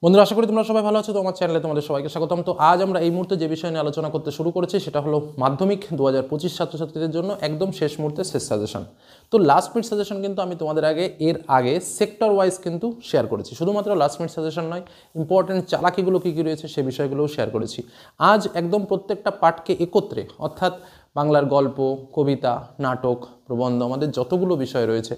বন্ধুরা, আশা করি তোমরা সবাই ভালো আছো। তো আমার চ্যানেলে তোমাদের সবাইকে স্বাগতম। তো আজ আমরা এই মুহূর্তে যে বিষয় নিয়ে আলোচনা করতে শুরু করেছি সেটা হলো মাধ্যমিক 2025 ছাত্রছাত্রীদের জন্য একদম শেষ মুহূর্তে শেষ সাজেশন। তো লাস্ট মিনিট সাজেশন কিন্তু আমি তোমাদের এর আগে সেক্টর ওয়াইজ কিন্তু শেয়ার করেছি। শুধুমাত্র লাস্ট মিনিট সাজেশন নয়, ইম্পর্টেন্ট চালাকিগুলো কী কী রয়েছে সে বিষয়গুলোও শেয়ার করেছি। আজ একদম প্রত্যেকটা পাঠকে একত্রে, অর্থাৎ বাংলার গল্প, কবিতা, নাটক, প্রবন্ধ, আমাদের যতগুলো বিষয় রয়েছে,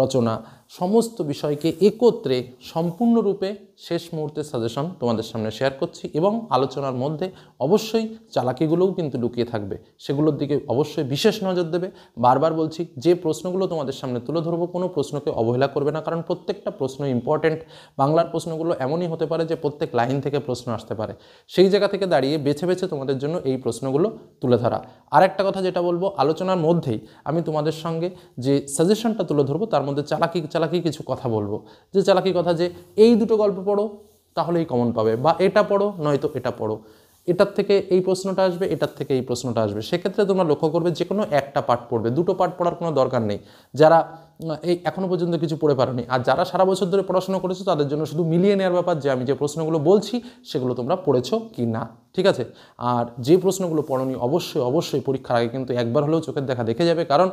রচনা, সমস্ত বিষয়কে একত্রে সম্পূর্ণরূপে শেষ মুহূর্তের সাজেশন তোমাদের সামনে শেয়ার করছি এবং আলোচনার মধ্যে অবশ্যই চালাকিগুলোও কিন্তু লুকিয়ে থাকবে, সেগুলোর দিকে অবশ্যই বিশেষ নজর দেবে। বারবার বলছি, যে প্রশ্নগুলো তোমাদের সামনে তুলে ধরবো কোনো প্রশ্নকে অবহেলা করবে না, কারণ প্রত্যেকটা প্রশ্ন ইম্পর্টেন্ট। বাংলার প্রশ্নগুলো এমনই হতে পারে যে প্রত্যেক লাইন থেকে প্রশ্ন আসতে পারে, সেই জায়গা থেকে দাঁড়িয়ে বেছে বেছে তোমাদের জন্য এই প্রশ্নগুলো তুলে ধরা। আর একটা কথা যেটা বলবো, আলোচনার মধ্যেই আমি তোমাদের সঙ্গে যে সাজেশনটা তুলে ধরবো তার মধ্যে চালাকি কিছু কথা বলবো, যে চালাকি কথা যে এই দুটো গল্প পড়ো তাহলেই কমন পাবে, বা এটা পড়ো নয়তো এটা পড়ো, এটার থেকে এই প্রশ্নটা আসবে, এটার থেকে এই প্রশ্নটা আসবে। সেক্ষেত্রে তোমরা লক্ষ্য করবে যে কোনো একটা পাঠ পড়বে, দুটো পাঠ পড়ার কোনো দরকার নেই যারা এই এখনও পর্যন্ত কিছু পড়ে পারোনি। আর যারা সারা বছর ধরে পড়াশোনা করেছো তাদের জন্য শুধু মিলিয়ে নেওয়ার ব্যাপার যে আমি যে প্রশ্নগুলো বলছি সেগুলো তোমরা পড়েছো কি না, ঠিক আছে? আর যে প্রশ্নগুলো পড়োনি অবশ্যই অবশ্যই পরীক্ষার আগে কিন্তু একবার হলেও চোখের দেখা দেখে যাবে, কারণ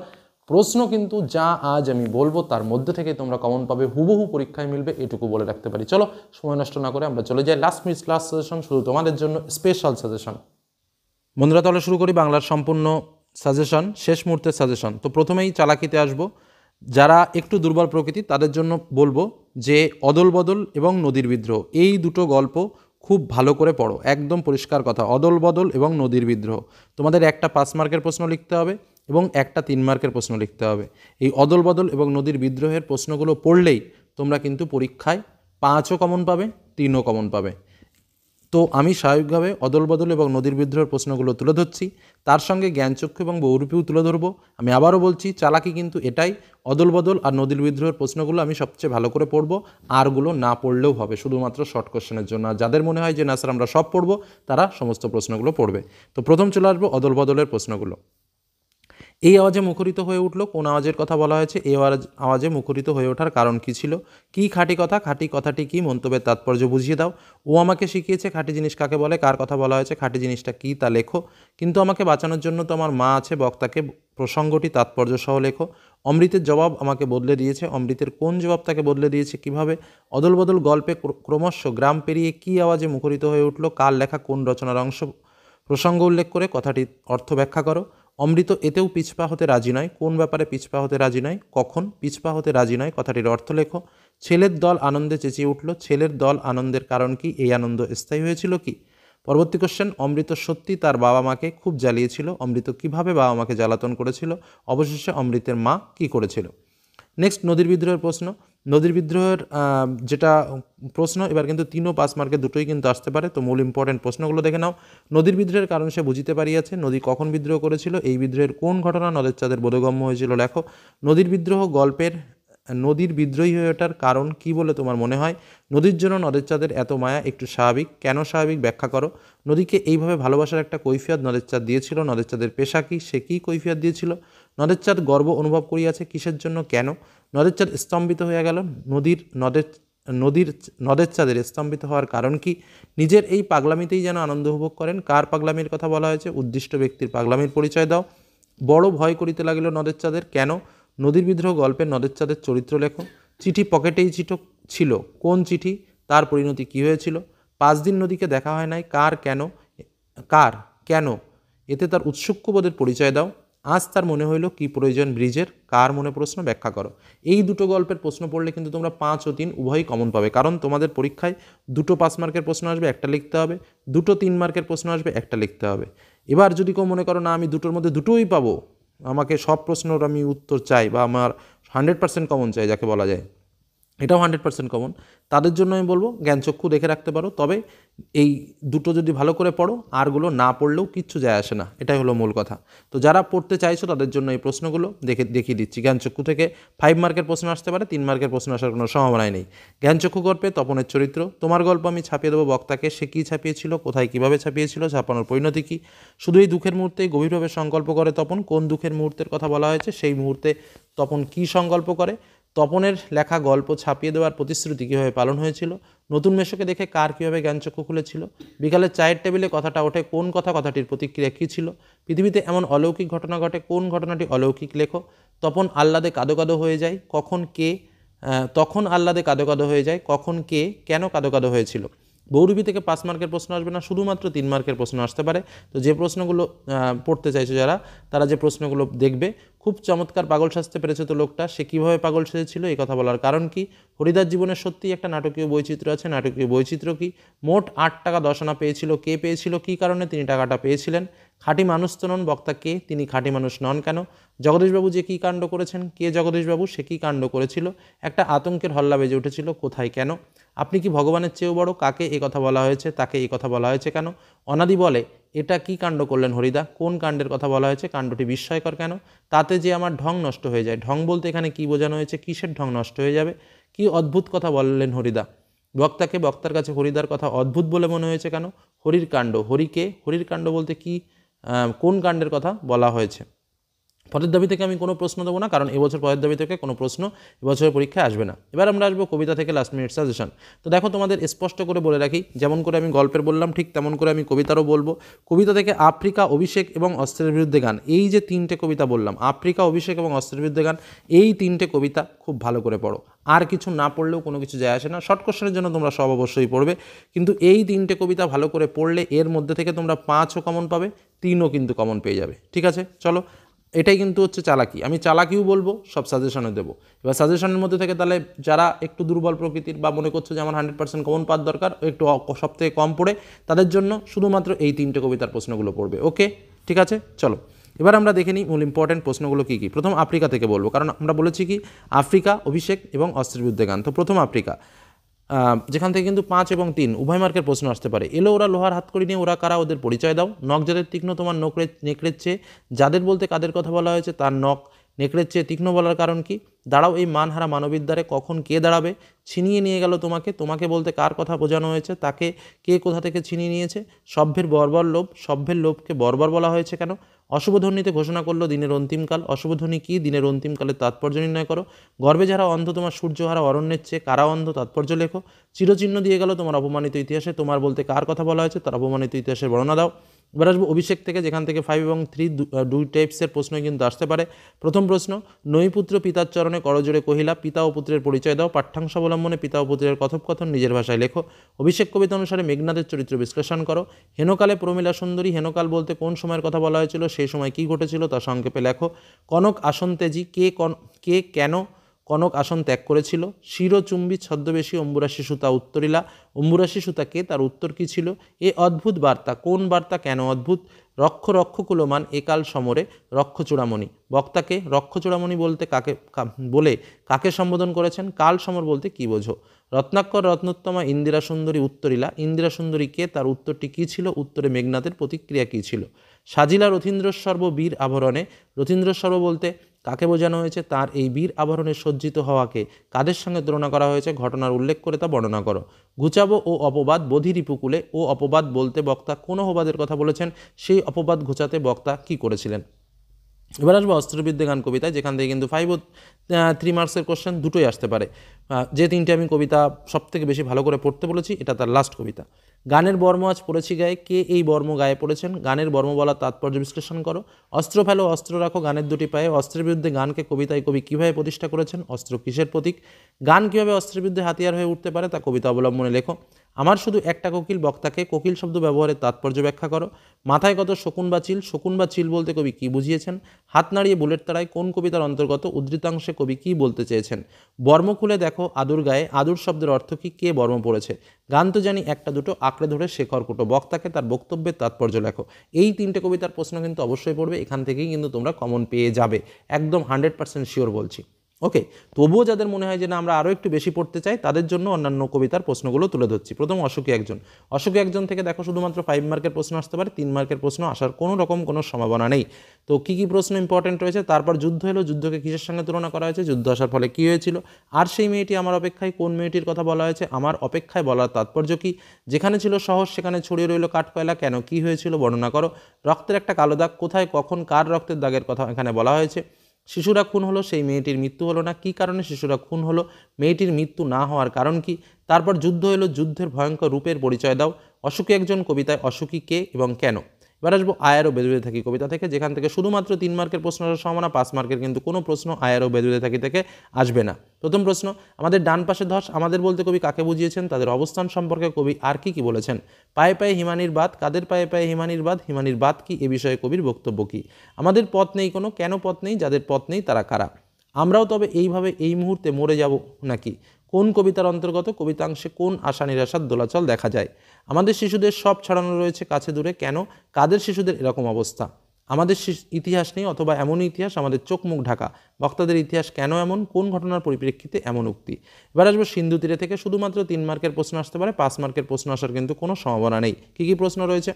প্রশ্ন কিন্তু যা আজ আমি বলবো তার মধ্যে থেকে তোমরা কমন পাবে, হুবহু পরীক্ষায় মিলবে, এটুকু বলে রাখতে পারি। চলো সময় নষ্ট না করে আমরা চলে যাই লাস্ট মিনিট ক্লাস সাজেশন, শুধু তোমাদের জন্য স্পেশাল সাজেশন। বন্ধুরা, তাহলে শুরু করি বাংলার সম্পূর্ণ সাজেশন, শেষ মুহূর্তের সাজেশন। তো প্রথমেই চালাকিতে আসবো। যারা একটু দুর্বল প্রকৃতি তাদের জন্য বলবো যে অদল বদল এবং নদীর বিদ্রোহ, এই দুটো গল্প খুব ভালো করে পড়ো। একদম পরিষ্কার কথা, অদল বদল এবং নদীর বিদ্রোহ তোমাদের একটা 5 মার্কের প্রশ্ন লিখতে হবে এবং একটা 3 মার্কের প্রশ্ন লিখতে হবে। এই অদল বদল এবং নদীর বিদ্রোহের প্রশ্নগুলো পড়লেই তোমরা কিন্তু পরীক্ষায় 5ও কমন পাবে, 3ও কমন পাবে। তো আমি স্বাভাবিকভাবে অদল বদল এবং নদীর বিদ্রোহের প্রশ্নগুলো তুলে ধরছি, তার সঙ্গে জ্ঞানচক্ষু এবং বহুরূপীও তুলে ধরবো। আমি আবারও বলছি, চালাকি কিন্তু এটাই, অদল বদল আর নদীর বিদ্রোহের প্রশ্নগুলো আমি সবচেয়ে ভালো করে পড়বো, আরগুলো না পড়লেও হবে, শুধুমাত্র শর্ট কোশ্চেনের জন্য। আর যাদের মনে হয় যে না স্যার আমরা সব পড়বো, তারা সমস্ত প্রশ্নগুলো পড়বে। তো প্রথম চলে আসবো অদল বদলের প্রশ্নগুলো। এই আওয়াজে মুখরিত হয়ে উঠল, কোন আওয়াজের কথা বলা হয়েছে? এই আওয়াজে মুখরিত হয়ে ওঠার কারণ কী ছিল? কী খাঁটি কথা? খাঁটি কথাটি কী? মন্তব্যের তাৎপর্য বুঝিয়ে দাও। ও আমাকে শিখিয়েছে খাঁটি জিনিস কাকে বলে? কার কথা বলা হয়েছে? খাঁটি জিনিসটা কী তা লেখো। কিন্তু আমাকে বাঁচানোর জন্য তো আমার মা আছে, বক্তাকে প্রসঙ্গটি তাৎপর্য সহ লেখো। অমৃতের জবাব আমাকে বদলে দিয়েছে, অমৃতের কোন জবাব তাকে বদলে দিয়েছে কীভাবে? অদল বদল গল্পে ক্রমশ গ্রাম পেরিয়ে কী আওয়াজে মুখরিত হয়ে উঠল? কার লেখা কোন রচনার অংশ? প্রসঙ্গ উল্লেখ করে কথাটির অর্থ ব্যাখ্যা করো। অমৃত এতেও পিছপা হতে রাজি নয়, কোন ব্যাপারে পিছপা হতে রাজি নয়? কখন পিছপা হতে রাজি নয় কথাটির অর্থ লেখো। ছেলের দল আনন্দে চেঁচিয়ে উঠল, ছেলের দল আনন্দের কারণ কি? এই আনন্দ স্থায়ী হয়েছিল কি? পরবর্তী কোশ্চেন, অমৃত সত্যি তার বাবা মাকে খুব জ্বালিয়েছিল, অমৃত কিভাবে বাবা মাকে জ্বালাতন করেছিল? অবশেষে অমৃতের মা কি করেছিল? নেক্সট, নদীর বিদ্রোহের প্রশ্ন। নদীর বিদ্রোহের যেটা প্রশ্ন, এবার কিন্তু 3 ও 5 মার্কের দুটোই কিন্তু আসতে পারে। তো মূল ইম্পর্টেন্ট প্রশ্নগুলো দেখে নাও। নদীর বিদ্রোহের কারণ সে বুঝিতে পারিয়াছে, নদী কখন বিদ্রোহ করেছিল? এই বিদ্রোহের কোন ঘটনা নদের চাঁদের বোধগম্য হয়েছিল লেখো। নদীর বিদ্রোহ গল্পের নদীর বিদ্রোহী হয়ে ওঠার কারণ কি বলে তোমার মনে হয়? নদীর জন্য নদের চাঁদের এত মায়া একটু স্বাভাবিক, কেন স্বাভাবিক ব্যাখ্যা করো। নদীকে এইভাবে ভালোবাসার একটা কৈফিয়ত নদের চাঁদ দিয়েছিল, নদের চাঁদের পেশা কি, সে কী কৈফিয়ত দিয়েছিল? নদের চাঁদ গর্ব অনুভব করিয়াছে কিসের জন্য, কেন? নদের চাঁদ স্তম্ভিত হয়ে গেল, নদের চাঁদের স্তম্ভিত হওয়ার কারণ কি? নিজের এই পাগলামিতেই যেন আনন্দ উপভোগ করেন, কার পাগলামির কথা বলা হয়েছে? উদ্দিষ্ট ব্যক্তির পাগলামির পরিচয় দাও। বড় ভয় করিতে লাগিল নদের চাঁদের, কেন? নদীর বিদ্রোহ গল্পের নদের চাঁদের চরিত্র লেখো। চিঠি পকেটেই ছিল, কোন চিঠি? তার পরিণতি কী হয়েছিল? 5 দিন নদীকে দেখা হয় নাই, কার কেন? এতে তার উৎসুক্যবোধের পরিচয় দাও। আজ তার মনে হইল কি প্রয়োজন ব্রিজের, কার মনে? প্রশ্ন ব্যাখ্যা করো। এই দুটো গল্পের প্রশ্ন পড়লে কিন্তু তোমরা 5 ও 3 উভয়ই কমন পাবে, কারণ তোমাদের পরীক্ষায় দুটো 5 মার্কের প্রশ্ন আসবে, একটা লিখতে হবে, দুটো 3 মার্কের প্রশ্ন আসবে, একটা লিখতে হবে। এবার যদি কেউ মনে করো না আমি দুটোর মধ্যে দুটোই পাবো, আমাকে সব প্রশ্নর আমি উত্তর চাই, বা আমার 100% কমন চাই যাকে বলা যায়, এটাও 100% কমন, তাদের জন্য আমি বলবো জ্ঞানচক্ষু দেখে রাখতে পারো। তবে এই দুটো যদি ভালো করে পড়ো, আরগুলো না পড়লেও কিচ্ছু যায় আসে না, এটাই হলো মূল কথা। তো যারা পড়তে চাইছো তাদের জন্য এই প্রশ্নগুলো দেখিয়ে দিচ্ছি। জ্ঞানচক্ষু থেকে 5 মার্কের প্রশ্ন আসতে পারে, 3 মার্কের প্রশ্ন আসার কোনো সম্ভাবনাই নেই। জ্ঞানচক্ষু গল্পে তপনের চরিত্র, তোমার গল্প আমি ছাপিয়ে দেবো বক্তাকে, সে কী ছাপিয়েছিল, কোথায় কীভাবে ছাপিয়েছিল, ছাপানোর পরিণতি কী? শুধু এই দুঃখের মুহূর্তেই গভীরভাবে সংকল্প করে তপন, কোন দুঃখের মুহূর্তের কথা বলা হয়েছে? সেই মুহূর্তে তপন কী সংকল্প করে? তপনের লেখা গল্প ছাপিয়ে দেওয়ার প্রতিশ্রুতি কীভাবে পালন হয়েছিল, নতুন মেশোকে দেখে কার কীভাবে জ্ঞানচক্ষু খুলেছিল, বিকালের চায়ের টেবিলে কথাটা ওঠে কোন কথাটির প্রতিক্রিয়া কী ছিল, পৃথিবীতে এমন অলৌকিক ঘটনা ঘটে কোন ঘটনাটি অলৌকিক লেখো, তপন আহ্লাদে কাদো কাদো হয়ে যায় তখন আহ্লাদে কাদো কাদো হয়ে যায় কখন কে কেন কাদো কাদো হয়েছিল। বহুরূপী থেকে 5 মার্কের প্রশ্ন আসবে না, শুধুমাত্র 3 মার্কের প্রশ্ন আসতে পারে। তো যে প্রশ্নগুলো পড়তে চাইছো যারা, তারা যে প্রশ্নগুলো দেখবে, খুব চমৎকার পাগল সাজতে পেরেছে তো লোকটা, সে কীভাবে পাগল সেজেছিল এই কথা বলার কারণ কি, হরিদাস জীবনের সত্যিই একটা নাটকীয় বৈচিত্র্য আছে, নাটকীয় বৈচিত্র্য কি, মোট 8 টাকা 10 আনা পেয়েছিল, কে পেয়েছিল, কী কারণে তিনি টাকাটা পেয়েছিলেন, খাঁটি মানুষ তো নন, বক্তা কে, তিনি খাঁটি মানুষ নন কেন, জগদীশবাবু যে কী কাণ্ড করেছেন, কে জগদীশবাবু, সে কী কাণ্ড করেছিল, একটা আতঙ্কের হল্লা বেজে উঠেছিল, কোথায় কেন, আপনি কি ভগবানের চেয়েও বড়, কাকে এই কথা বলা হয়েছে, তাকে এই কথা বলা হয়েছে কেন, অনাদি বলে এটা কি কাণ্ড করলেন হরিদা, কোন কাণ্ডের কথা বলা হয়েছে, কাণ্ডটি বিস্ময়কর কেন, তাতে যে আমার ঢং নষ্ট হয়ে যায়, ঢং বলতে এখানে কি বোঝানো হয়েছে, কিসের ঢং নষ্ট হয়ে যাবে, কি অদ্ভুত কথা বললেন হরিদা, বক্তাকে বক্তার কাছে হরিদার কথা অদ্ভুত বলে মনে হয়েছে কেন, হরির কাণ্ড, হরিকে, হরির কাণ্ড বলতে কি কোন কাণ্ডের কথা বলা হয়েছে। পরের দাবি থেকে আমি কোনো প্রশ্ন দেবো না, কারণ এবছর পরের দাবি থেকে কোনো প্রশ্ন এবছরের পরীক্ষায় আসবে না। এবার আমরা আসবো কবিতা থেকে লাস্ট মিনিট সাজেশন। তো দেখো তোমাদের স্পষ্ট করে বলে রাখি, যেমন করে আমি গল্পের বললাম ঠিক তেমন করে আমি কবিতারও বলবো। কবিতা থেকে আফ্রিকা, অভিষেক এবং অস্ত্রের বিরুদ্ধে গান, এই যে 3টে কবিতা বললাম, আফ্রিকা, অভিষেক এবং অস্ত্রের বিরুদ্ধে গান, এই 3টে কবিতা খুব ভালো করে পড়ো। আর কিছু না পড়লেও কোনো কিছু যায় আসে না, শর্ট কোশ্চেনের জন্য তোমরা সব অবশ্যই পড়বে, কিন্তু এই 3টে কবিতা ভালো করে পড়লে এর মধ্যে থেকে তোমরা 5ও কমন পাবে, 3ও কিন্তু কমন পেয়ে যাবে। ঠিক আছে, চলো, এটাই কিন্তু হচ্ছে চালাকি। আমি চালাকিও বলবো, সব সাজেশনও দেবো। এবার সাজেশনের মধ্যে থেকে তাহলে যারা একটু দুর্বল প্রকৃতির বা মনে করছো যে আমার 100% কমন পাওয়ার দরকার, একটু সব থেকে কম পড়ে, তাদের জন্য শুধুমাত্র এই 3টে কবিতার প্রশ্নগুলো পড়বে। ওকে, ঠিক আছে, চলো এবার আমরা দেখে নিই মূল ইম্পর্টেন্ট প্রশ্নগুলো কী কী। প্রথম আফ্রিকা থেকে বলবো, কারণ আমরা বলেছি কি আফ্রিকা, অভিষেক এবং অস্ত্রের বিরুদ্ধে গান। তো প্রথম আফ্রিকা, যেখান থেকে কিন্তু 5 এবং 3 উভয় মার্কের প্রশ্ন আসতে পারে। এলো ওরা লোহার হাতকড়ি নিয়ে, ওরা কারা, ওদের পরিচয় দাও। নখ যাদের তীক্ষ্ণ তোমার নেকড়ের চেয়ে, যাদের বলতে কাদের কথা বলা হয়েছে, তার নখ নেকড়ের চেয়ে তীক্ষ্ণ বলার কারণ কি, দাঁড়াও এই মানহারা মানবীর দ্বারে, কখন কে দাঁড়াবে, ছিনিয়ে নিয়ে গেল তোমাকে, তোমাকে বলতে কার কথা বোঝানো হয়েছে, তাকে কে কোথা থেকে ছিনিয়ে নিয়েছে, সভ্যের বর্বর লোভ, সভ্যের লোভকে বর্বর বলা হয়েছে কেন, অশুভধ্বনিতে ঘোষণা করলো দিনের অন্তিমকাল, অশুভধ্বনি কি, দিনের অন্তিমকালের তাৎপর্য নির্ণয় করো। গর্বে যারা অন্ধ তোমার সূর্যহারা অরণ্যের চেয়ে, কারা অন্ধ, তাৎপর্য লেখো। চিরচিহ্ন দিয়ে গেল তোমার অপমানিত ইতিহাসে, তোমার বলতে কার কথা বলা হয়েছে, তার অপমানিত ইতিহাসের বর্ণনা দাও। এবার আসবো অভিষেক থেকে, যেখান থেকে 5 এবং 3 দুই টাইপসের প্রশ্নই কিন্তু আসতে পারে। প্রথম প্রশ্ন, নৈপুত্র পিতার চরণে করজোড়ে কহিলা, পিতা ও পুত্রের পরিচয় দাও। পাঠ্যাংশ অবলম্বনে পিতা ও পুত্রের কথোপকথন নিজের ভাষায় লেখো। অভিষেক কবিতা অনুসারে মেঘনাদের চরিত্র বিশ্লেষণ করো। হেনকালে প্রমীলা সুন্দরী, হেনকাল বলতে কোন সময়ের কথা বলা হয়েছিল, সেই সময় কী ঘটেছিল তা সংক্ষেপে লেখো। কনক আসন তেজি, কে কেন কনক আসন ত্যাগ করেছিল। শিরচুম্বী ছদ্মবেশী অম্বুরাশি সুতা উত্তরিলা, অম্বুরাশি সুতা কে, তার উত্তর কী ছিল। এ অদ্ভুত বার্তা, কোন বার্তা, কেন অদ্ভুত। রক্ষ কুলমান একাল সমরে, রক্ষ চূড়ামণি, বক্তাকে রক্ষ চূড়ামণি বলতে কাকে সম্বোধন করেছেন, কাল সমর বলতে কী বোঝো। রত্নাকর রত্নোত্তমা ইন্দিরা সুন্দরী উত্তরিলা, ইন্দিরা সুন্দরী কে, তার উত্তরটি কী ছিল, উত্তরে মেঘনাদের প্রতিক্রিয়া কী ছিল। সাজিলা রথীন্দ্রস্বর্ব বীর আভরণে, রথীন্দ্রস্বর্ব বলতে কাকে বোঝানো হয়েছে, তার এই বীর আভরণে সজ্জিত হওয়াকে কাদের সঙ্গে তুলনা করা হয়েছে, ঘটনার উল্লেখ করে তা বর্ণনা করো। ঘুচাবো ও অপবাদ বধির রিপুকুলে, ও অপবাদ বলতে বক্তা কোন অপবাদের কথা বলেছেন, সেই অপবাদ ঘুচাতে বক্তা কী করেছিলেন। এবার আসবো অস্ত্রবিদ্যা গান কবিতায়, যেখান থেকে কিন্তু 5 ও 3 মার্কসের কোশ্চেন দুটোই আসতে পারে। যে 3টে আমি কবিতা সব থেকে বেশি ভালো করে পড়তে বলেছি, এটা তার লাস্ট কবিতা। গানের বর্ম আজ পড়েছি গায়ে, কে এই বর্ম গায়ে পড়েছেন, গানের বর্ম বলা তাৎপর্য বিশ্লেষণ করো। অস্ত্র ফেলো অস্ত্র রাখো গানের দুটি পায়ে, অস্ত্রের বিরুদ্ধে গানকে কবিতায় কবি কীভাবে প্রতিষ্ঠা করেছেন, অস্ত্র কিসের প্রতীক। গান কীভাবে অস্ত্রের বিরুদ্ধে হাতিয়ার হয়ে উঠতে পারে তা কবিতা অবলম্বনে লেখো। আমার শুধু একটা কোকিল, বক্তাকে কোকিল শব্দ ব্যবহারের তাৎপর্য ব্যাখ্যা করো। মাথায় কত শকুন বা চিল বলতে কবি কী বুঝিয়েছেন। হাত নাড়িয়ে বুলেট তাড়ায় কোন কবিতার অন্তর্গত, উদ্ধৃতাংশে কবি কী বলতে চেয়েছেন। বর্ম খুলে দেখো আদুর গায়ে, আদুর শব্দের অর্থ কী, কে বর্ম পড়েছে। গান তো জানি একটা দুটো, আঁকড়ে ধরে শেখর কুটো, বক্তাকে তার বক্তব্যের তাৎপর্য লেখো। এই 3টে কবিতার প্রশ্ন কিন্তু অবশ্যই পড়বে, এখান থেকেই কিন্তু তোমরা কমন পেয়ে যাবে, একদম 100% শিওর বলছি। ওকে, তবুও যাদের মনে হয় যে না আমরা আরও একটু বেশি পড়তে চাই, তাদের জন্য অন্যান্য কবিতার প্রশ্নগুলো তুলে ধরছি। প্রথম অশোকী একজন থেকে দেখো শুধুমাত্র 5 মার্কের প্রশ্ন আসতে পারে, 3 মার্কের প্রশ্ন আসার কোনো সম্ভাবনা নেই। তো কী কী প্রশ্ন ইম্পর্টেন্ট রয়েছে, তারপর যুদ্ধ এলো, যুদ্ধকে কিসের সঙ্গে তুলনা করা হয়েছে, যুদ্ধ আসার ফলে কী হয়েছিল, আর সেই মেয়েটি আমার অপেক্ষায়, কোন মেয়েটির কথা বলা হয়েছে, আমার অপেক্ষায় বলার তাৎপর্য কী, যেখানে ছিল শহর সেখানে ছড়িয়ে রইল কাঠকয়লা, কেন কী হয়েছিল বর্ণনা করো। রক্তের একটা কালো দাগ, কোথায় কখন কার রক্তের দাগের কথা এখানে বলা হয়েছে। শিশুরা খুন হলো, সেই মেয়েটির মৃত্যু হলো না, কী কারণে শিশুরা খুন হলো, মেয়েটির মৃত্যু না হওয়ার কারণ কি? তারপর যুদ্ধ এলো, যুদ্ধের ভয়ঙ্কর রূপের পরিচয় দাও। অসুখী একজন কবিতায় অসুখী কে এবং কেন? এবার আসবো আয়ারও বেদুদে থাকি কবিতা থেকে, যেখান থেকে শুধুমাত্র 3 মার্কের প্রশ্ন আসার সম্ভাবনা, 5 মার্কের কিন্তু কোনো প্রশ্ন আয়ারও বেদুদে থাকি থেকে আসবে না। প্রথম প্রশ্ন, আমাদের ডান পাশে ধস, আমাদের বলতে কবি কাকে বুঝিয়েছেন? তাদের অবস্থান সম্পর্কে কবি আর কি কি বলেছেন? পায়ে পায়ে হিমানির বাদ, কাদের পায়ে পায়ে হিমানির বাদ, হিমানির বাদ কি, এ বিষয়ে কবির বক্তব্য কি? আমাদের পথ নেই কোনো, কেন পথ নেই, যাদের পথ নেই তারা কারা? আমরাও তবে এইভাবে এই মুহূর্তে মরে যাব নাকি? কোন কবিতার অন্তর্গত? কবিতাংশে কোন আশা নিরাশার দোলাচল দেখা যায়? আমাদের শিশুদের সব ছড়ানো রয়েছে কাছে দূরে, কেন? কাদের শিশুদের এরকম অবস্থা? আমাদের ইতিহাস নেই, অথবা এমনই ইতিহাস আমাদের চোখ মুখ ঢাকা, বক্তাদের ইতিহাস কেন এমন, কোন ঘটনার পরিপ্রেক্ষিতে এমন উক্তি? এবার আসবো সিন্ধু তীরে থেকে, শুধুমাত্র 3 মার্কের প্রশ্ন আসতে পারে, 5 মার্কের প্রশ্ন আসার কিন্তু কোনো সম্ভাবনা নেই। কী কী প্রশ্ন রয়েছে?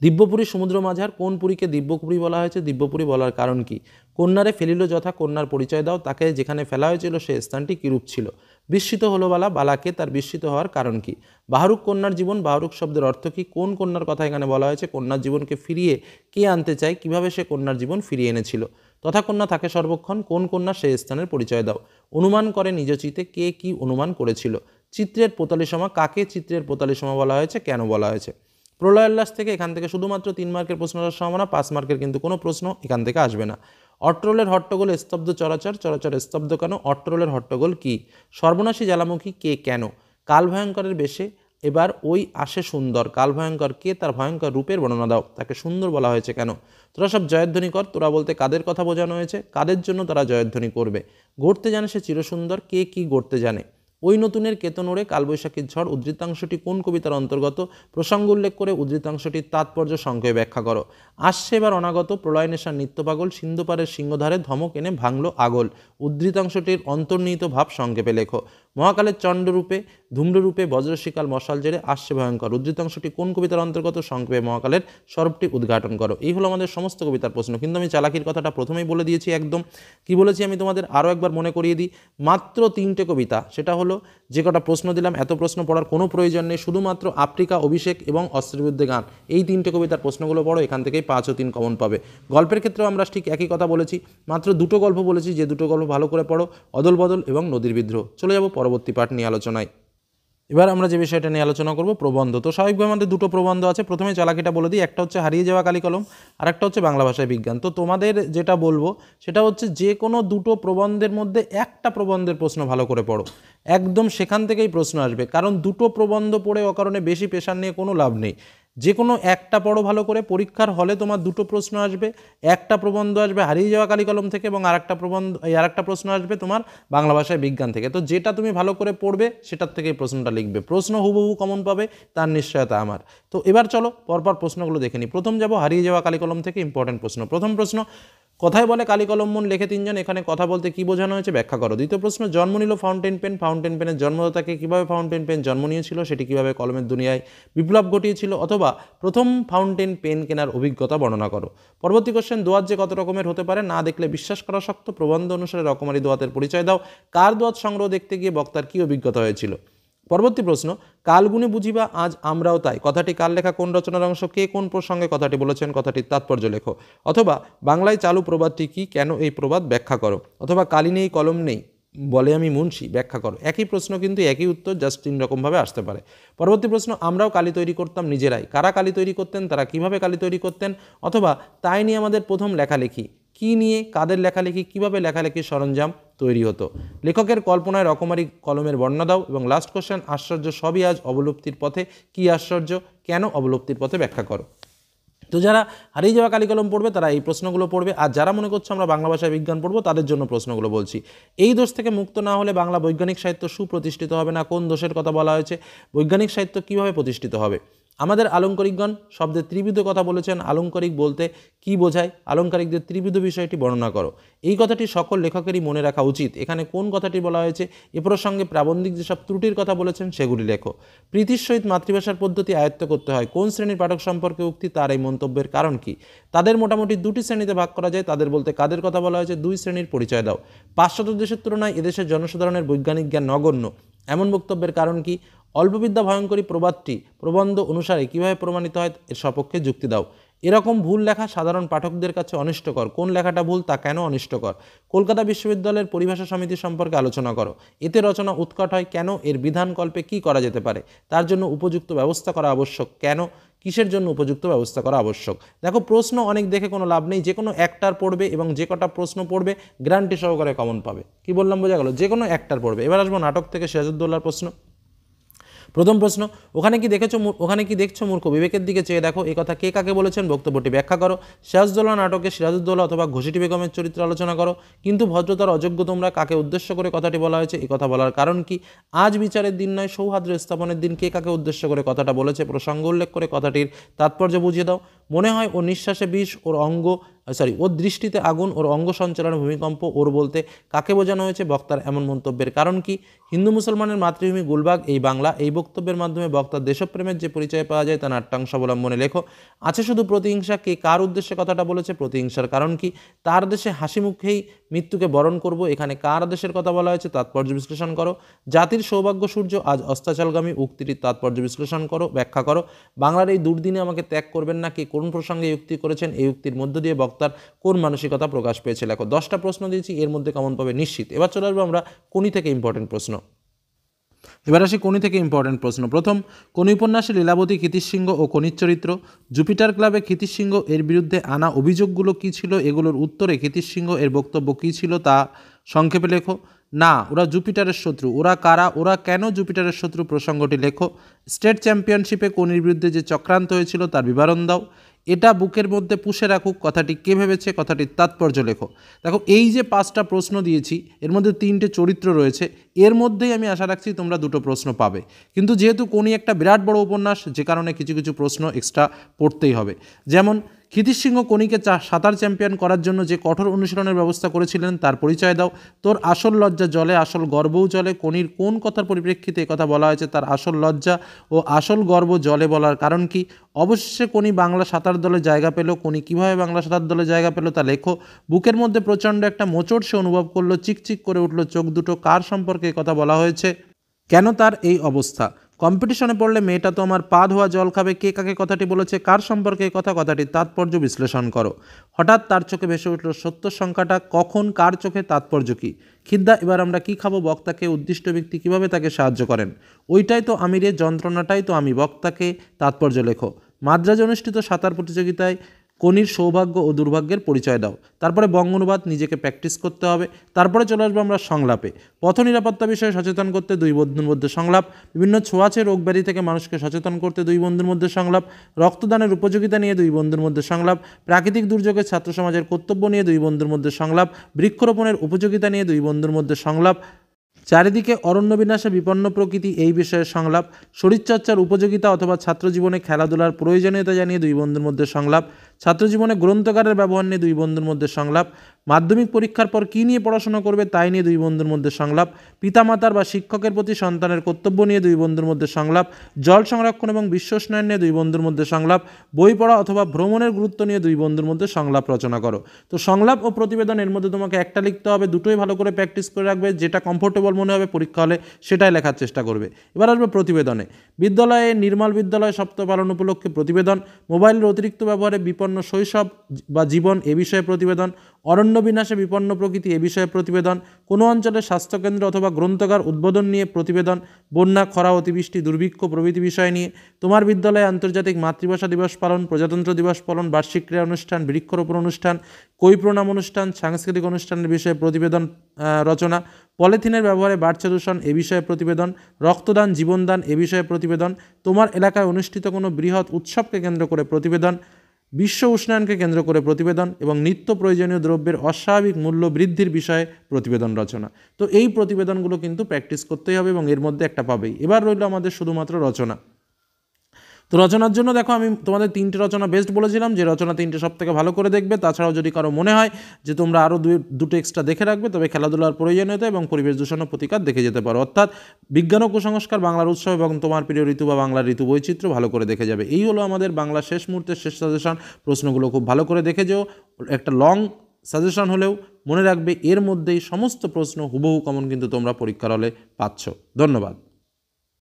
দিব্যপুরী সমুদ্র মাঝার, কোন পুরীকে দিব্যপুরী বলা হয়েছে? দিব্যপুরী বলার কারণ কি? কন্যারে ফেলিল যথা, কন্যার পরিচয় দাও, তাকে যেখানে ফেলা হয়েছিল সে স্থানটি কিরূপ ছিল? বিস্মিত হলো বালা, বালাকে তার বিস্মিত হওয়ার কারণ কি? বাহরুক কন্যার জীবন, বাহরুক শব্দের অর্থ কি? কোন কন্যার কথা এখানে বলা হয়েছে? কন্যার জীবনকে ফিরিয়ে কে আনতে চায়, কিভাবে সে কন্যার জীবন ফিরিয়ে এনেছিল? তথা কন্যা থাকে সর্বক্ষণ, কোন কন্যা সে স্থানের পরিচয় দাও? অনুমান করে নিজ চিতে, কে কি অনুমান করেছিল? চিত্রের পোতালি সমা, কাকে চিত্রের পোতালি সমা বলা হয়েছে, কেন বলা হয়েছে? প্রলয়োল্লাস থেকে, এখান থেকে শুধুমাত্র 3 মার্কের প্রশ্ন আসার সম্ভাবনা, 5 মার্কের কিন্তু কোনো প্রশ্ন এখান থেকে আসবে না। অট্টরোলের হট্টগোল, স্তব্ধ চরাচর, চরাচর স্তব্ধ কেন? অট্টরোলের হট্টগোল কি? সর্বনাশী জ্বালামুখী কে, কেন? কাল ভয়ঙ্করের বেশে এবার ওই আসে সুন্দর, কাল ভয়ঙ্কর কে, তার ভয়ঙ্কর রূপের বর্ণনা দাও, তাকে সুন্দর বলা হয়েছে কেন? তোরা সব জয়ধ্বনি কর, তোরা বলতে কাদের কথা বোঝানো হয়েছে? কাদের জন্য তারা জয়ধ্বনি করবে? গড়তে জানে সে চিরসুন্দর, কে কি গড়তে জানে? ওই নতুনের কেতন ওড়ে, কালবৈশাখীর ঝড়, উদ্ধৃতাংশটি কোন কবিতার অন্তর্গত? প্রসঙ্গ উল্লেখ করে উদ্ধৃতাংশটির তাৎপর্য সংক্ষেপে ব্যাখ্যা করো। আসছে এবার অনাগত, প্রলয় নেশার নিত্যপাগল, সিন্ধুপাড়ের সিংহধারে ধমক এনে ভাঙল আগল। উদ্ধৃতাংশটির অন্তর্নিহিত ভাব সংক্ষেপে লেখো। মহাকালের চণ্ডরূপে, ধূম্ররূপে, বজ্রশিকাল মশাল জেরে আসছে ভয়ঙ্কর। উদ্ধৃতাংশটি কোন কবিতার অন্তর্গত? সংক্ষেপে মহাকালের স্বরূপটি উদ্ঘাটন করো। এই হলো আমাদের সমস্ত কবিতার প্রশ্ন, কিন্তু আমি চালাকির কথাটা প্রথমেই বলে দিয়েছি একদম। কি বলেছি আমি তোমাদের আরও একবার মনে করিয়ে দিই। মাত্র 3টে কবিতা, সেটা হলো যে কটা প্রশ্ন দিলাম, এত প্রশ্ন পড়ার কোনো প্রয়োজন নেই, শুধুমাত্র আফ্রিকা, অভিষেক এবং অস্ত্রের বিরুদ্ধে গান, এই 3টে কবিতার প্রশ্নগুলো পড়ো, এখান থেকেই 5 ও 3 কমন পাবে। গল্পের ক্ষেত্রেও আমরা ঠিক একই কথা বলেছি, মাত্র 2টো গল্প বলেছি, যে 2টো গল্প ভালো করে পড়ো, অদল বদল এবং নদীর বিদ্রোহ। চলে যাব পরবর্তী পাঠ নিয়ে আলোচনায়। এবার আমরা যে বিষয়টা নিয়ে আলোচনা করব, প্রবন্ধ। তো স্বাভাবিকভাবে আমাদের 2টো প্রবন্ধ আছে, প্রথমে চালাকিটা বলে দিই। একটা হচ্ছে হারিয়ে যাওয়া কালিকলম, আর একটা হচ্ছে বাংলা ভাষায় বিজ্ঞান। তো তোমাদের যেটা বলবো সেটা হচ্ছে যে কোনো 2টো প্রবন্ধের মধ্যে একটা প্রবন্ধের প্রশ্ন ভালো করে পড়ো, একদম সেখান থেকেই প্রশ্ন আসবে, কারণ 2টো প্রবন্ধ পড়ে অকারণে বেশি প্রেশার নিয়ে কোনো লাভ নেই। যে কোনো একটা পড়ো ভালো করে, পরীক্ষার হলে তোমার 2টো প্রশ্ন আসবে, একটা প্রবন্ধ আসবে হারিয়ে যাওয়া কালিকলম থেকে এবং আরেকটা প্রশ্ন আসবে তোমার বাংলা ভাষায় বিজ্ঞান থেকে। তো যেটা তুমি ভালো করে পড়বে সেটার থেকেই প্রশ্নটা লিখবে, প্রশ্ন হুবহু কমন পাবে, তার নিশ্চয়তা আমার। তো এবার চলো পরপর প্রশ্নগুলো দেখে নিই। প্রথম যাব হারিয়ে যাওয়া কালিকলম থেকে, ইম্পর্টেন্ট প্রশ্ন। প্রথম প্রশ্ন, কথায় বলে কালিকলম মন লেখে 3জন, এখানে কথা বলতে কি বোঝানো হয়েছে ব্যাখ্যা করো। দ্বিতীয় প্রশ্ন, জন্ম নিল ফাউন্টেন পেন, ফাউন্টেন পেনের জন্মদাতাকে, কীভাবে ফাউন্টেন পেন জন্ম নিয়েছিল, সেটি কীভাবে কলমের দুনিয়ায় বিপ্লব ঘটিয়েছিল, অথবা প্রথম ফাউন্টেন পেন কেনার অভিজ্ঞতা বর্ণনা করো। পরবর্তী কোশ্চেন, দোয়াত যে কত রকমের হতে পারে, না দেখলে বিশ্বাস করা শক্ত, প্রবন্ধ অনুসারে রকমারি দোয়াতের পরিচয় দাও। কার দোয়াত সংগ্রহ দেখতে গিয়ে বক্তার কী অভিজ্ঞতা হয়েছিল। পরবর্তী প্রশ্ন, কালগুণে বুঝিবা আজ আমরাও তাই, কথাটি কার লেখা, কোন রচনার অংশ, কে কোন প্রসঙ্গে কথাটি বলেছেন, কথাটির তাৎপর্য লেখো। অথবা বাংলায় চালু প্রবাদটি কি, কেন এই প্রবাদ ব্যাখ্যা করো। অথবা কালি নেই কলম নেই বলে আমি মুন্সি, ব্যাখ্যা করো। একই প্রশ্ন কিন্তু একই উত্তর, জাস্ট 3 রকমভাবে আসতে পারে। পরবর্তী প্রশ্ন, আমরাও কালি তৈরি করতাম নিজেরাই, কারা কালি তৈরি করতেন, তারা কিভাবে কালি তৈরি করতেন। অথবা তাই নিয়ে আমাদের প্রথম লেখালেখি, কি নিয়ে, কাদের লেখালেখি, কিভাবে লেখালেখির সরঞ্জাম তৈরি হতো। লেখকের কল্পনায় রকমারি কলমের বর্ণনা দাও। এবং লাস্ট কোশ্চেন, আশ্চর্য সবই আজ অবলুপ্তির পথে, কি আশ্চর্য, কেন অবলুপ্তির পথে, ব্যাখ্যা করো। তো যারা হারিয়ে যাওয়া কালিকলম পড়বে তারা এই প্রশ্নগুলো পড়বে, আর যারা মনে করছে আমরা বাংলা ভাষায় বিজ্ঞান পড়বো তাদের জন্য প্রশ্নগুলো বলছি। এই দোষ থেকে মুক্ত না হলে বাংলা বৈজ্ঞানিক সাহিত্য সুপ্রতিষ্ঠিত হবে না। কোন দোষের কথা বলা হয়েছে, বৈজ্ঞানিক সাহিত্য কীভাবে প্রতিষ্ঠিত হবে। আমাদের আলংকারিকগণ শব্দের ত্রিবিধ কথা বলেছেন, আলংকারিক বলতে কি বোঝায়, আলংকারিকদের ত্রিবিধ বিষয়টি বর্ণনা করো। এই কথাটি সকল লেখকেরই মনে রাখা উচিত। এখানে কোন কথাটি বলা হয়েছে, এ প্রসঙ্গে প্রাবন্ধিক যেসব ত্রুটির কথা বলেছেন সেগুলি লেখো। প্রীতির সহিত মাতৃভাষার পদ্ধতি আয়ত্ত করতে হয়, কোন শ্রেণীর পাঠক সম্পর্কে উক্তি, তার এই মন্তব্যের কারণ কি। তাদের মোটামুটি 2টি শ্রেণীতে ভাগ করা যায়, তাদের বলতে কাদের কথা বলা হয়েছে, 2 শ্রেণীর পরিচয় দাও। পাশ্চাত্য দেশের তুলনায় এদেশের জনসাধারণের বৈজ্ঞানিক জ্ঞান নগণ্য, এমন বক্তব্যের কারণ কি। অল্পবিদ্যা ভয়ঙ্করী প্রবাদটি প্রবন্ধ অনুসারে কিভাবে প্রমাণিত হয়, এর সপক্ষে যুক্তি দাও। এরকম ভুল লেখা সাধারণ পাঠকদের কাছে অনিষ্টকর। কোন লেখাটা ভুল, তা কেন অনিষ্টকর? কলকাতা বিশ্ববিদ্যালয়ের পরিভাষা সমিতি সম্পর্কে আলোচনা করো। এতে রচনা উৎকট হয় কেন? এর বিধানকল্পে কি করা যেতে পারে? তার জন্য উপযুক্ত ব্যবস্থা করা আবশ্যক কেন? কিসের জন্য উপযুক্ত ব্যবস্থা করা আবশ্যক? দেখো, প্রশ্ন অনেক দেখে কোনো লাভ নেই, যে কোনো একটার পড়বে এবং যে কটা প্রশ্ন পড়বে গ্যারান্টি সহকারে কমন পাবে। কি বললাম বোঝা গেল? যে কোনো একটার পড়বে। এবার আসবো নাটক থেকে সিরাজউদ্দৌলার প্রশ্ন। প্রথম প্রশ্ন, ওখানে কি দেখছো মূর্খ, বিবেকের দিকে চেয়ে দেখো। এই কথা কে কাকে বলেছেন? বক্তব্যটি ব্যাখ্যা করো। সিরাজউদ্দৌলা নাটকে সিরাজউদ্দৌলা অথবা ঘসিটি বেগমের চরিত্র আলোচনা করো। কিন্তু ভদ্রতার অযোগ্য তোমরা, কাকে উদ্দেশ্য করে কথাটি বলা হয়েছে? এই কথা বলার কারণ কি? আজ বিচারের দিন নয়, সৌহার্দ্য স্থাপনের দিন। কে কাকে উদ্দেশ্য করে কথাটা বলেছে? প্রসঙ্গ উল্লেখ করে কথাটির তাৎপর্য বুঝিয়ে দাও। মনে হয় ওর নিঃশ্বাসে বিষ, ওর দৃষ্টিতে আগুন, ওর অঙ্গ সঞ্চালনে ভূমিকম্প। ওর বলতে কাকে বোঝানো হয়েছে? বক্তার এমন মন্তব্যের কারণ কি? হিন্দু মুসলমানের মাতৃভূমি গুলবাগ এই বাংলা। এই বক্তব্যের মাধ্যমে বক্তার দেশপ্রেমের যে পরিচয় পাওয়া যায় তা নাট্যাংশ অবলম্বনে লেখো। আছে শুধু প্রতিহিংসা, কে কার উদ্দেশ্যে কথাটা বলেছে? প্রতিহিংসার কারণ কি? তার দেশে হাসি মুখেই মৃত্যুকে বরণ করব। এখানে কার দেশের কথা বলা হয়েছে? তাৎপর্য বিশ্লেষণ করো। জাতির সৌভাগ্য সূর্য আজ অস্তাচলগামী, উক্তিটির তাৎপর্য বিশ্লেষণ করো, ব্যাখ্যা করো। বাংলার এই দুর্দিনে আমাকে ত্যাগ করবেন না, কে কোন প্রসঙ্গে এই উক্তি করেছেন? এই উক্তির মধ্য দিয়ে বক্তার কোন মানসিকতা প্রকাশ পেয়েছে? লেখো। 10টা প্রশ্ন দিয়েছি, এর মধ্যে কেমন পাবে নিশ্চিত। এবার চলে আসবো আমরা কোনি থেকে ইম্পর্টেন্ট প্রশ্ন। এবার আসি কোনি থেকে ইম্পর্টেন্ট প্রশ্ন। প্রথম, কোনি উপন্যাসে লীলাবতী, কীর্তিসিংহ ও কোনির চরিত্র। জুপিটার ক্লাবে কীর্তিসিংহ এর বিরুদ্ধে আনা অভিযোগগুলো কী ছিল? এগুলোর উত্তরে কীর্তিসিংহ এর বক্তব্য কী ছিল তা সংক্ষেপে লেখো। না, ওরা জুপিটারের শত্রু। ওরা কারা? ওরা কেন জুপিটারের শত্রু? প্রসঙ্গটি লেখো। স্টেট চ্যাম্পিয়নশিপে কোনির বিরুদ্ধে যে চক্রান্ত হয়েছিল তার বিবরণ দাও। এটা বুকের মধ্যে পুষে রাখুক, কথাটি কে ভেবেছে? কথাটির তাৎপর্য লেখো। দেখো, এই যে 5টা প্রশ্ন দিয়েছি এর মধ্যে 3টে চরিত্র রয়েছে। এর মধ্যেই আমি আশা রাখছি তোমরা 2টো প্রশ্ন পাবে। কিন্তু যেহেতু কোনি একটা বিরাট বড় উপন্যাস, যে কারণে কিছু কিছু প্রশ্ন এক্সট্রা পড়তেই হবে। যেমন, কীর্তিসিংহ কোনিকে সাঁতার চ্যাম্পিয়ন করার জন্য যে কঠোর অনুশীলনের ব্যবস্থা করেছিলেন তার পরিচয় দাও। তোর আসল লজ্জা জলে, আসল গর্বও জলে। কোনির কোন কথার পরিপ্রেক্ষিতে কথা বলা হয়েছে? তার আসল লজ্জা ও আসল গর্ব জলে বলার কারণ কি? অবশেষে কোনি বাংলা সাঁতার দলে জায়গা পেল। কোনি কীভাবে বাংলা সাঁতার দলে জায়গা পেল তা লেখো। বুকের মধ্যে প্রচণ্ড একটা মোচড় সে অনুভব করলো, চিকচিক করে উঠল চোখ দুটো। কার সম্পর্কে কথা বলা হয়েছে? কেন তার এই অবস্থা? কম্পিটিশনে পড়লে মেয়েটা তো আমার পা ধোয়া জল খাবে। কে কাকে কথাটি বলেছে? কার সম্পর্কে এই কথা? কথাটির তাৎপর্য বিশ্লেষণ করো। হঠাৎ তার চোখে ভেসে উঠল সত্য সংখ্যাটা। কখন? কার চোখে? তাৎপর্য কী? খিদ্দা, এবার আমরা কি খাবো? বক্তাকে উদ্দিষ্ট ব্যক্তি কিভাবে তাকে সাহায্য করেন? ওইটাই তো আমি রে, যন্ত্রণাটাই তো আমি। বক্তাকে তাৎপর্য লেখো। মাদ্রাজে অনুষ্ঠিত সাঁতার প্রতিযোগিতায় কোনির সৌভাগ্য ও দুর্ভাগ্যের পরিচয় দাও। তারপরে বঙ্গানুবাদ, নিজেকে প্র্যাকটিস করতে হবে। তারপরে চলে আসবো আমরা সংলাপে। পথ নিরাপত্তা বিষয়ে সচেতন করতে 2 বন্ধুর মধ্যে সংলাপ। বিভিন্ন ছোঁয়াচে রোগ ব্যাধি থেকে মানুষকে সচেতন করতে 2 বন্ধুর মধ্যে সংলাপ। রক্তদানের উপযোগিতা নিয়ে 2 বন্ধুর মধ্যে সংলাপ। প্রাকৃতিক দুর্যোগে ছাত্র সমাজের কর্তব্য নিয়ে 2 বন্ধুর মধ্যে সংলাপ। বৃক্ষরোপণের উপযোগিতা নিয়ে 2 বন্ধুর মধ্যে সংলাপ। চারিদিকে অরণ্য বিনাশে বিপন্ন প্রকৃতি, এই বিষয়ে সংলাপ। শরীরচর্চার উপযোগিতা অথবা ছাত্রজীবনে খেলাধুলার প্রয়োজনীয়তা জানিয়ে 2 বন্ধুর মধ্যে সংলাপ। ছাত্রজীবনে গ্রন্থাগারের ব্যবহার নিয়ে 2 বন্ধুর মধ্যে সংলাপ। মাধ্যমিক পরীক্ষার পর কী নিয়ে পড়াশোনা করবে তাই নিয়ে 2 বন্ধুর মধ্যে সংলাপ। পিতামাতার বা শিক্ষকের প্রতি সন্তানের কর্তব্য নিয়ে 2 বন্ধুর মধ্যে সংলাপ। জল সংরক্ষণ এবং বিশ্ব উষ্ণায়ন নিয়ে 2 বন্ধুর মধ্যে সংলাপ। বই পড়া অথবা ভ্রমণের গুরুত্ব নিয়ে 2 বন্ধুর মধ্যে সংলাপ রচনা করো। তো সংলাপ ও প্রতিবেদন এর মধ্যে তোমাকে একটা লিখতে হবে। দুটোই ভালো করে প্র্যাকটিস করে রাখবে। যেটা কমফোর্টেবল মনে হবে পরীক্ষা হলে সেটাই লেখার চেষ্টা করবে। এবার আসবে প্রতিবেদনে। বিদ্যালয়ে নির্মল বিদ্যালয় সপ্তাহ পালন উপলক্ষে প্রতিবেদন। মোবাইলের অতিরিক্ত ব্যবহারে বিপন্ন শৈশব বা জীবন, এ বিষয়ে প্রতিবেদন। অরণ্য বিনাশে বিপন্ন প্রকৃতি, এ বিষয়ে প্রতিবেদন। কোনো অঞ্চলে স্বাস্থ্যকেন্দ্র অথবা গ্রন্থাগার উদ্বোধন নিয়ে প্রতিবেদন। বন্যা, খরা, অতিবৃষ্টি, দুর্ভিক্ষ প্রভৃতি বিষয় নিয়ে। তোমার বিদ্যালয়ে আন্তর্জাতিক মাতৃভাষা দিবস পালন, প্রজাতন্ত্র দিবস পালন, বার্ষিক ক্রীড়া অনুষ্ঠান, বৃক্ষরোপণ অনুষ্ঠান, কই প্রণাম অনুষ্ঠান, সাংস্কৃতিক অনুষ্ঠানের বিষয়ে প্রতিবেদন রচনা। পলিথিনের ব্যবহারে বাড়ছে দূষণ, এ বিষয়ে প্রতিবেদন। রক্তদান, জীবনদান, এ বিষয়ে প্রতিবেদন। তোমার এলাকায় অনুষ্ঠিত কোনো বৃহৎ উৎসবকে কেন্দ্র করে প্রতিবেদন। বিশ্ব উষ্ণায়নকে কেন্দ্র করে প্রতিবেদন এবং নিত্য প্রয়োজনীয় দ্রব্যের অস্বাভাবিক মূল্য বৃদ্ধির বিষয়ে প্রতিবেদন রচনা। তো এই প্রতিবেদনগুলো কিন্তু প্র্যাকটিস করতেই হবে এবং এর মধ্যে একটা পাবেই। এবার রইল আমাদের শুধুমাত্র রচনা। তো রচনার জন্য দেখো, আমি তোমাদের 3টে রচনা বেস্ট বলেছিলাম, যে রচনা 3টে সব থেকে ভালো করে দেখবে। তাছাড়াও যদি কারো মনে হয় যে তোমরা আরও দুটো এক্সট্রা দেখে রাখবে, তবে খেলাধুলার প্রয়োজনীয়তা এবং পরিবেশ দূষণের প্রতিকার দেখে যেতে পারো। অর্থাৎ বিজ্ঞান ও কুসংস্কার, বাংলার উৎসব এবং তোমার প্রিয় ঋতু বা বাংলার ঋতু বৈচিত্র্য ভালো করে দেখে যাবে। এই হলো আমাদের বাংলা শেষ মুহূর্তের শেষ সাজেশন। প্রশ্নগুলো খুব ভালো করে দেখে যেও। একটা লং সাজেশন হলেও মনে রাখবে এর মধ্যেই সমস্ত প্রশ্ন হুবহু কমন কিন্তু তোমরা পরীক্ষার হলে পাচ্ছ। ধন্যবাদ।